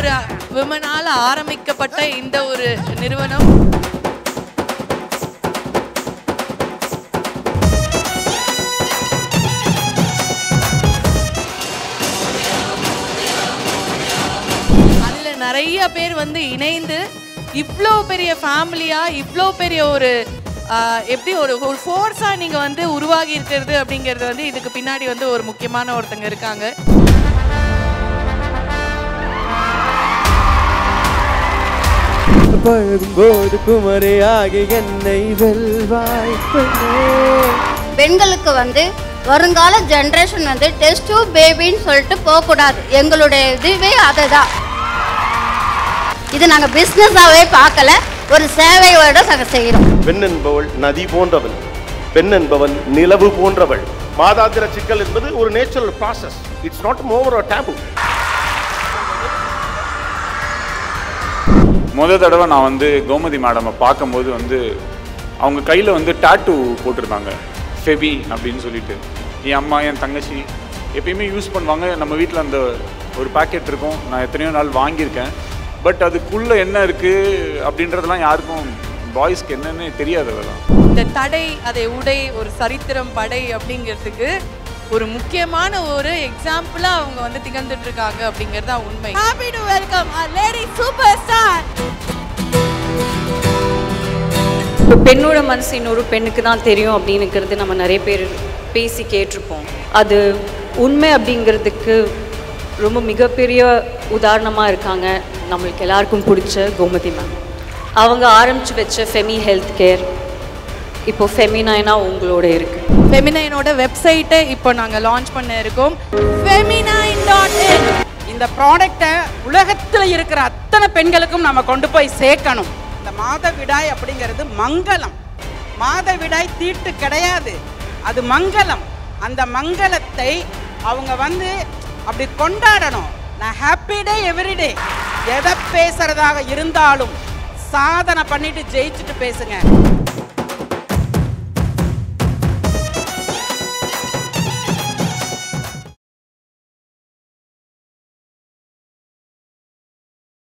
ஒரு விமனால ஆரம்பிக்கப்பட்ட இந்த ஒரு நிறுவனம் அதுல நிறைய பேர் வந்து இணைந்து இவ்ளோ பெரிய ஃபேமிலியா இவ்ளோ பெரிய ஒரு எப்படி ஒரு ஃபோர்ஸா நீங்க வந்து உருவாகி இருக்கிறது அப்படிங்கிறது வந்து இதுக்கு பின்னாடி வந்து ஒரு முக்கியமான ஒருத்தங்க இருக்காங்க. பெண்களுக்கு வந்து வருங்கால ஜெனரேஷன் வந்து டெஸ்ட் டியூப் பேபின்னு சொல்லிட்டு போகக்கூடாது. எங்களுடைய இதுவே அதுதான். இது நாங்கள் பிஸ்னஸாகவே பார்க்கல, ஒரு சேவையோட நாங்கள் செய்கிறோம். பெண் என்பவள் நதி போன்றவள், பெண் என்பவள் நிலவு போன்றவள். மாதாந்திர சிக்கல் என்பது ஒரு natural process. It's not more a tab. முதல் தடவை நான் வந்து கோமதி மேடமை பார்க்கும்போது வந்து அவங்க கையில் வந்து டாட்டூ போட்டிருந்தாங்க, ஃபெபி அப்படின்னு சொல்லிட்டு. என் அம்மா என் தங்கச்சி எப்பயுமே யூஸ் பண்ணுவாங்க. நம்ம வீட்டில் அந்த ஒரு பேக்கெட் இருக்கும், நான் எத்தனையோ நாள் வாங்கியிருக்கேன். பட் அதுக்குள்ளே என்ன இருக்குது அப்படின்றதெல்லாம் யாருக்கும் பாய்ஸ்க்கு என்னன்னு தெரியாது. அதெல்லாம் இந்த தடை அதை உடை ஒரு சரித்திரம் படை அப்படிங்கிறதுக்கு ஒரு முக்கியமான ஒரு எக்ஸாம்பிளா அவங்க வந்து திகழ்ந்துட்டு இருக்காங்க அப்படிங்கிறது தான் உண்மை. Happy to welcome a lady superstar. பெண்ணோட மனசு இன்னொரு பெண்ணுக்கு தான் தெரியும் அப்படிங்கிறது நம்ம நிறைய பேர் பேசி கேட்டிருப்போம். அது உண்மை அப்படிங்கிறதுக்கு ரொம்ப மிகப்பெரிய உதாரணமாக இருக்காங்க நம்மளுக்கு எல்லாருக்கும் பிடிச்ச கோமதி மேம். அவங்க ஆரம்பித்து வச்ச ஃபெமி ஹெல்த் கேர் இப்போ ஃபெமினைனா உங்களோட இருக்கு. ஃபெமினைனோட வெப்சைட்டை இப்போ நாங்கள் லான்ச் பண்ண இருக்கோம், feminine.in. இந்த ப்ராடக்டை உலகத்தில் இருக்கிற அத்தனை பெண்களுக்கும் நம்ம கொண்டு போய் சேர்க்கணும். இந்த மாதவிடாய் அப்படிங்கிறது மங்களம். மாதவிடாய் தீட்டு கிடையாது, அது மங்களம். அந்த மங்களத்தை அவங்க வந்து அப்படி கொண்டாடணும். நான் ஹாப்பி டே எவ்ரிடே. எதை பேசுறதாக இருந்தாலும் சாதனை பண்ணிட்டு ஜெயிச்சுட்டு பேசுங்க.